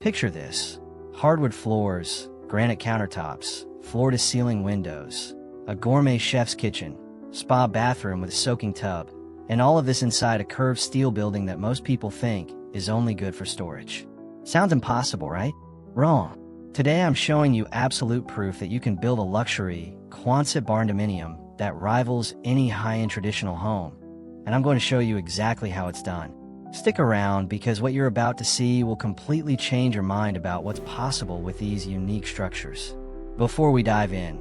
Picture this: hardwood floors, granite countertops, floor-to-ceiling windows, a gourmet chef's kitchen, spa bathroom with a soaking tub, and all of this inside a curved steel building that most people think is only good for storage. Sounds impossible, right? Wrong. Today I'm showing you absolute proof that you can build a luxury Quonset barndominium that rivals any high-end traditional home, and I'm going to show you exactly how it's done. Stick around, because what you're about to see will completely change your mind about what's possible with these unique structures. Before we dive in,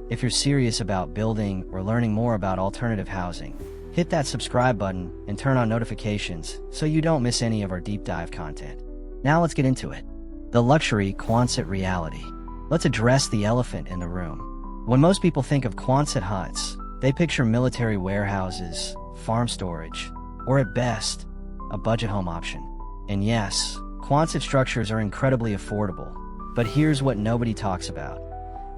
if you're serious about building or learning more about alternative housing, hit that subscribe button and turn on notifications so you don't miss any of our deep dive content. Now let's get into it. The luxury Quonset reality. Let's address the elephant in the room. When most people think of Quonset huts, they picture military warehouses, farm storage, or at best, a budget home option. And yes, Quonset structures are incredibly affordable, but here's what nobody talks about.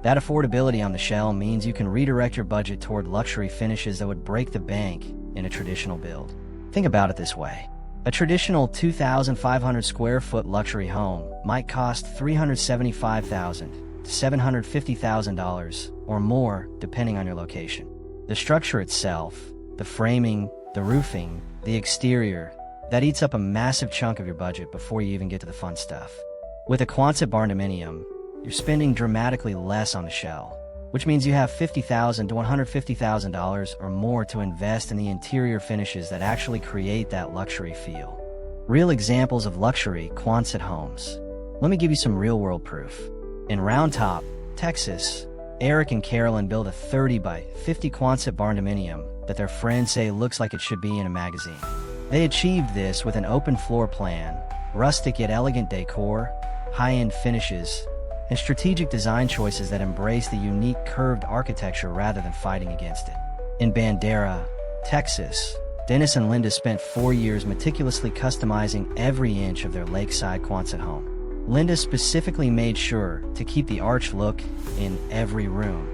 That affordability on the shell means you can redirect your budget toward luxury finishes that would break the bank in a traditional build. Think about it this way. A traditional 2,500 square foot luxury home might cost $375,000 to $750,000 or more, depending on your location. The structure itself, the framing, the roofing, the exterior, that eats up a massive chunk of your budget before you even get to the fun stuff. With a Quonset barndominium, you're spending dramatically less on the shell, which means you have $50,000 to $150,000 or more to invest in the interior finishes that actually create that luxury feel. Real examples of luxury Quonset homes. Let me give you some real-world proof. In Round Top, Texas, Eric and Carolyn built a 30 by 50 Quonset barndominium that their friends say looks like it should be in a magazine. They achieved this with an open floor plan, rustic yet elegant decor, high-end finishes, and strategic design choices that embrace the unique curved architecture rather than fighting against it. In Bandera, Texas, Dennis and Linda spent 4 years meticulously customizing every inch of their lakeside Quonset home. Linda specifically made sure to keep the arch look in every room,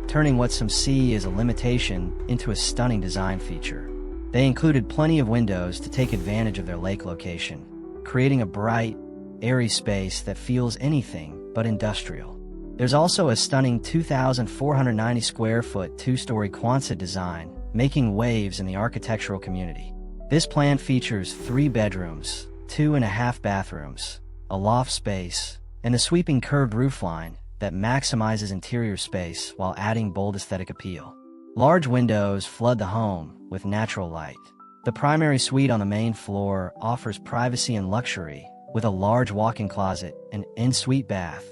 turning what some see as a limitation into a stunning design feature. They included plenty of windows to take advantage of their lake location, creating a bright, airy space that feels anything but industrial. There's also a stunning 2,490 square foot two-story Quonset design, making waves in the architectural community. This plan features 3 bedrooms, 2.5 bathrooms, a loft space, and a sweeping curved roofline that maximizes interior space while adding bold aesthetic appeal. Large windows flood the home with natural light. The primary suite on the main floor offers privacy and luxury, with a large walk-in closet and en-suite bath,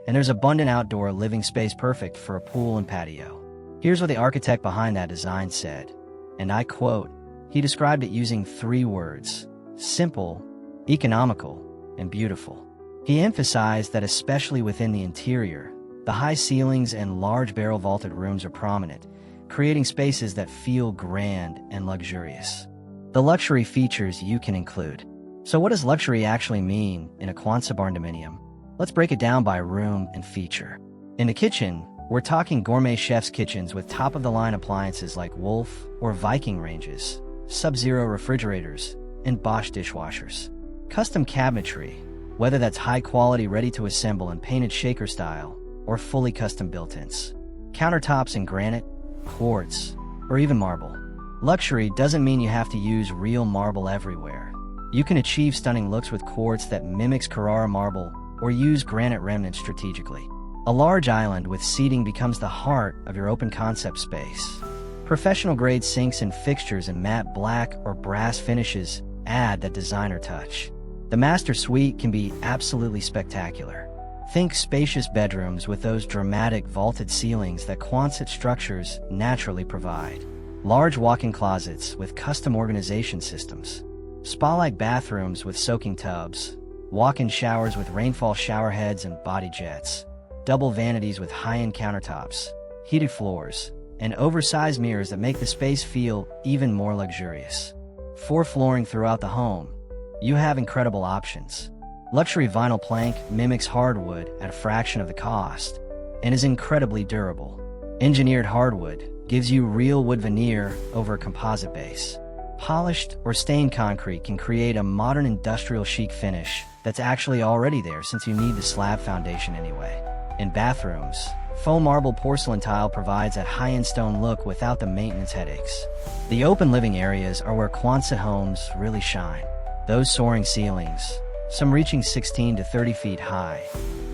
and there's abundant outdoor living space perfect for a pool and patio. Here's what the architect behind that design said, and I quote, he described it using 3 words: simple, economical, and beautiful. He emphasized that especially within the interior, the high ceilings and large barrel vaulted rooms are prominent, creating spaces that feel grand and luxurious. The luxury features you can include. So what does luxury actually mean in a Quonset barndominium? Let's break it down by room and feature. In the kitchen, we're talking gourmet chef's kitchens with top-of-the-line appliances like Wolf or Viking ranges, Sub-Zero refrigerators, and Bosch dishwashers. Custom cabinetry, whether that's high-quality ready-to-assemble and painted shaker style, or fully custom built-ins. Countertops in granite, quartz, or even marble. Luxury doesn't mean you have to use real marble everywhere. You can achieve stunning looks with quartz that mimics Carrara marble or use granite remnants strategically. A large island with seating becomes the heart of your open concept space. Professional-grade sinks and fixtures in matte black or brass finishes add that designer touch. The master suite can be absolutely spectacular. Think spacious bedrooms with those dramatic vaulted ceilings that Quonset structures naturally provide. Large walk-in closets with custom organization systems. Spa-like bathrooms with soaking tubs. Walk-in showers with rainfall shower heads and body jets. Double vanities with high-end countertops. Heated floors. And oversized mirrors that make the space feel even more luxurious. 4 flooring throughout the home. You have incredible options. Luxury vinyl plank mimics hardwood at a fraction of the cost and is incredibly durable. Engineered hardwood gives you real wood veneer over a composite base. Polished or stained concrete can create a modern industrial chic finish that's actually already there since you need the slab foundation anyway. In bathrooms, faux marble porcelain tile provides that high-end stone look without the maintenance headaches. The open living areas are where Quonset homes really shine. Those soaring ceilings, some reaching 16 to 30 feet high,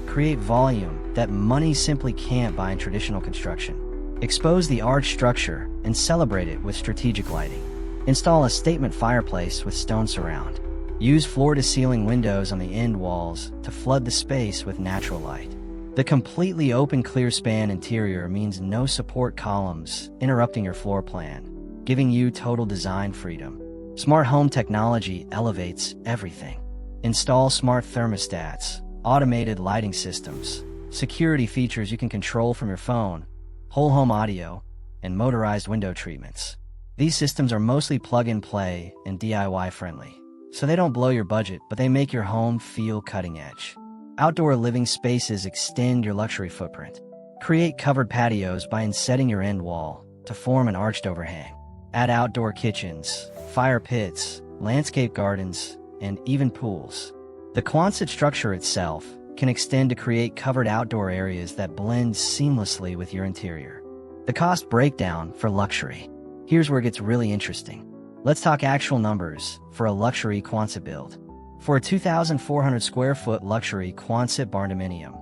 create volume that money simply can't buy in traditional construction. Expose the arched structure and celebrate it with strategic lighting. Install a statement fireplace with stone surround. Use floor-to-ceiling windows on the end walls to flood the space with natural light. The completely open clear span interior means no support columns interrupting your floor plan, giving you total design freedom. Smart home technology elevates everything. Install smart thermostats, automated lighting systems, security features you can control from your phone, whole home audio, and motorized window treatments. These systems are mostly plug-and-play and DIY friendly, so they don't blow your budget, but they make your home feel cutting edge. Outdoor living spaces extend your luxury footprint. Create covered patios by insetting your end wall to form an arched overhang. Add outdoor kitchens, fire pits, landscape gardens, and even pools. The Quonset structure itself can extend to create covered outdoor areas that blend seamlessly with your interior. The cost breakdown for luxury. Here's where it gets really interesting. Let's talk actual numbers for a luxury Quonset build. For a 2,400 square foot luxury Quonset barndominium,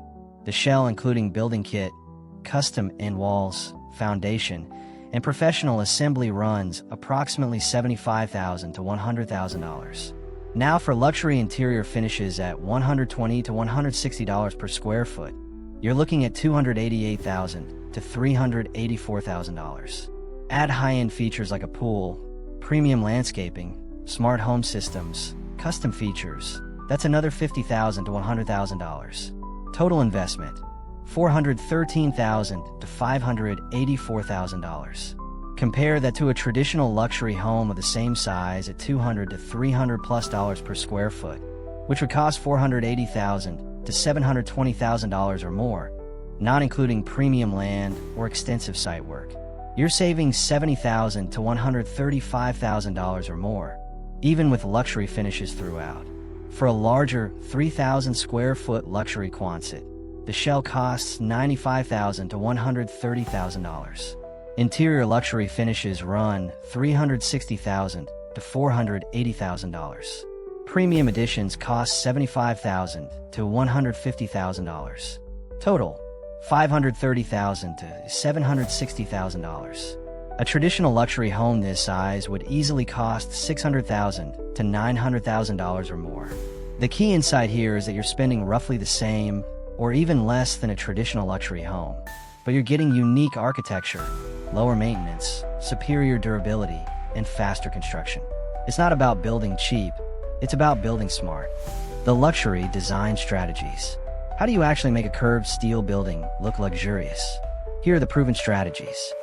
the shell including building kit, custom end walls, foundation, and professional assembly runs approximately $75,000 to $100,000. Now for luxury interior finishes at $120 to $160 per square foot, you're looking at $288,000 to $384,000. Add high-end features like a pool, premium landscaping, smart home systems, custom features. That's another $50,000 to $100,000. Total investment, $413,000 to $584,000. Compare that to a traditional luxury home of the same size at $200 to $300+ per square foot, which would cost $480,000 to $720,000 or more, not including premium land or extensive site work. You're saving $70,000 to $135,000 or more, even with luxury finishes throughout. For a larger 3,000 square foot luxury Quonset, the shell costs $95,000 to $130,000. Interior luxury finishes run $360,000 to $480,000. Premium editions cost $75,000 to $150,000. Total, $530,000 to $760,000. A traditional luxury home this size would easily cost $600,000 to $900,000 or more. The key insight here is that you're spending roughly the same or even less than a traditional luxury home, but you're getting unique architecture, lower maintenance, superior durability, and faster construction. It's not about building cheap, it's about building smart. The luxury design strategies. How do you actually make a curved steel building look luxurious? Here are the proven strategies.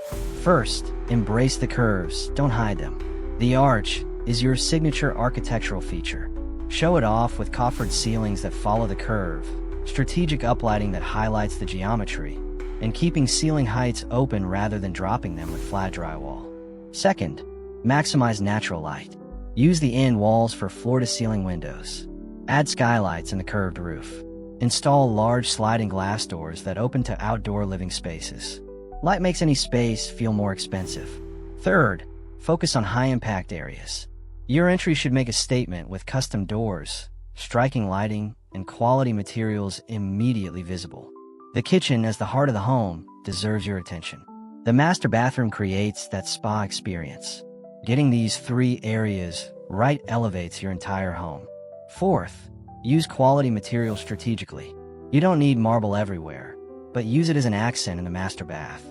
First, embrace the curves, don't hide them. The arch is your signature architectural feature. Show it off with coffered ceilings that follow the curve, strategic uplighting that highlights the geometry, and keeping ceiling heights open rather than dropping them with flat drywall. Second, maximize natural light. Use the end walls for floor-to-ceiling windows. Add skylights in the curved roof. Install large sliding glass doors that open to outdoor living spaces. Light makes any space feel more expensive. Third, focus on high-impact areas. Your entry should make a statement with custom doors, striking lighting, and quality materials immediately visible. The kitchen, as the heart of the home, deserves your attention. The master bathroom creates that spa experience. Getting these three areas right elevates your entire home. Fourth, use quality materials strategically. You don't need marble everywhere, but use it as an accent in the master bath.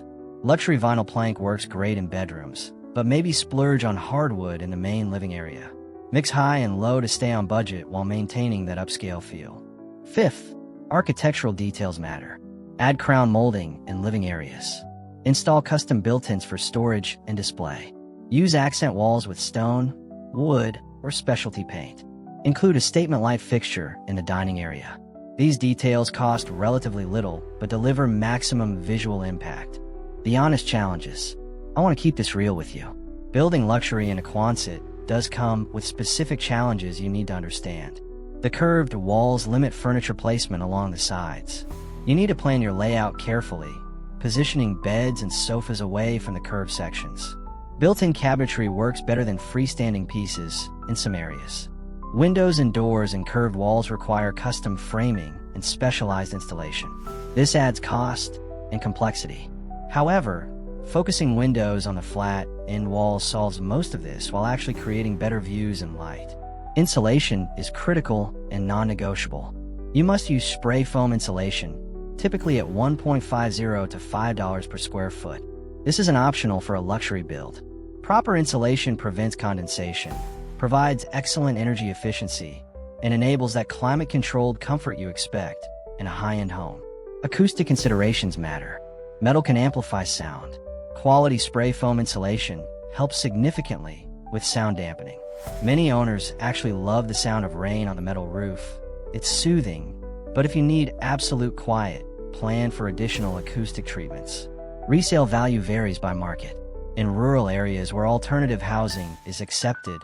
Luxury vinyl plank works great in bedrooms, but maybe splurge on hardwood in the main living area. Mix high and low to stay on budget while maintaining that upscale feel. Fifth, architectural details matter. Add crown molding in living areas. Install custom built-ins for storage and display. Use accent walls with stone, wood, or specialty paint. Include a statement light fixture in the dining area. These details cost relatively little, but deliver maximum visual impact. The honest challenges. I want to keep this real with you. Building luxury in a Quonset does come with specific challenges you need to understand. The curved walls limit furniture placement along the sides. You need to plan your layout carefully, positioning beds and sofas away from the curved sections. Built-in cabinetry works better than freestanding pieces in some areas. Windows and doors and curved walls require custom framing and specialized installation. This adds cost and complexity. However, focusing windows on the flat end walls solves most of this while actually creating better views and light. Insulation is critical and non-negotiable. You must use spray foam insulation, typically at $1.50 to $5 per square foot. This isn't optional for a luxury build. Proper insulation prevents condensation, provides excellent energy efficiency, and enables that climate-controlled comfort you expect in a high-end home. Acoustic considerations matter. Metal can amplify sound. Quality spray foam insulation helps significantly with sound dampening. Many owners actually love the sound of rain on the metal roof. It's soothing, but if you need absolute quiet, plan for additional acoustic treatments. Resale value varies by market. In rural areas where alternative housing is accepted,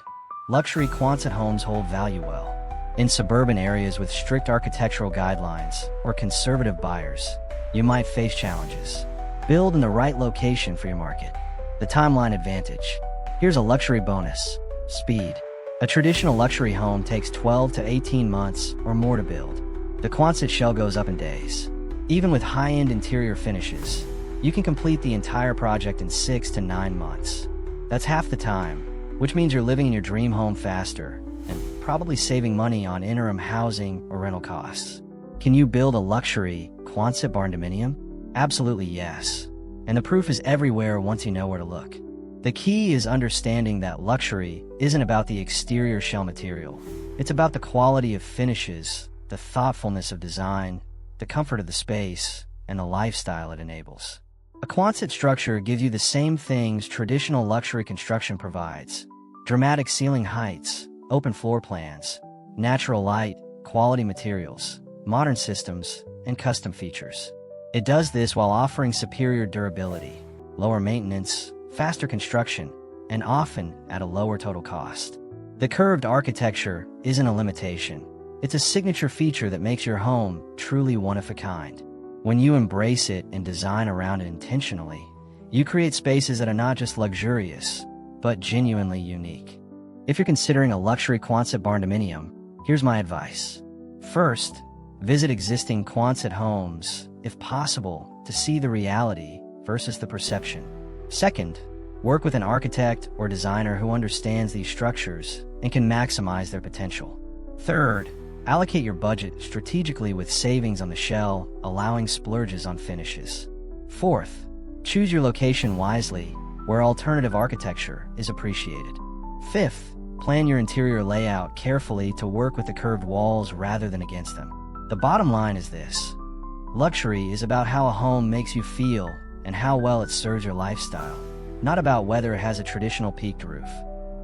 luxury Quonset homes hold value well. In suburban areas with strict architectural guidelines or conservative buyers, you might face challenges. Build in the right location for your market. The timeline advantage. Here's a luxury bonus: speed. A traditional luxury home takes 12 to 18 months or more to build. The Quonset shell goes up in days. Even with high-end interior finishes, you can complete the entire project in 6 to 9 months. That's half the time, which means you're living in your dream home faster and probably saving money on interim housing or rental costs. Can you build a luxury Quonset barndominium? Absolutely yes. And the proof is everywhere once you know where to look. The key is understanding that luxury isn't about the exterior shell material. It's about the quality of finishes, the thoughtfulness of design, the comfort of the space, and the lifestyle it enables. A Quonset structure gives you the same things traditional luxury construction provides: dramatic ceiling heights, open floor plans, natural light, quality materials, modern systems, and custom features. It does this while offering superior durability, lower maintenance, faster construction, and often at a lower total cost. The curved architecture isn't a limitation. It's a signature feature that makes your home truly one of a kind. When you embrace it and design around it intentionally, you create spaces that are not just luxurious, but genuinely unique. If you're considering a luxury Quonset barndominium, here's my advice. First, visit existing Quonset homes, if possible, to see the reality versus the perception. Second, work with an architect or designer who understands these structures and can maximize their potential. Third, allocate your budget strategically with savings on the shell, allowing splurges on finishes. Fourth, choose your location wisely, where alternative architecture is appreciated. Fifth, plan your interior layout carefully to work with the curved walls rather than against them. The bottom line is this: luxury is about how a home makes you feel and how well it serves your lifestyle, not about whether it has a traditional peaked roof.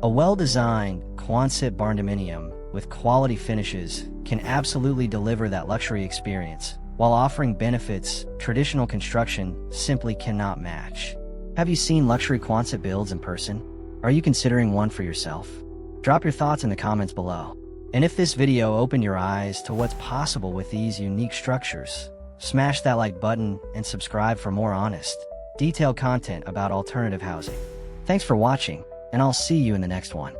A well-designed Quonset barndominium with quality finishes can absolutely deliver that luxury experience while offering benefits traditional construction simply cannot match. Have you seen luxury Quonset builds in person? Are you considering one for yourself? Drop your thoughts in the comments below. And if this video opened your eyes to what's possible with these unique structures, smash that like button and subscribe for more honest, detailed content about alternative housing. Thanks for watching, and I'll see you in the next one.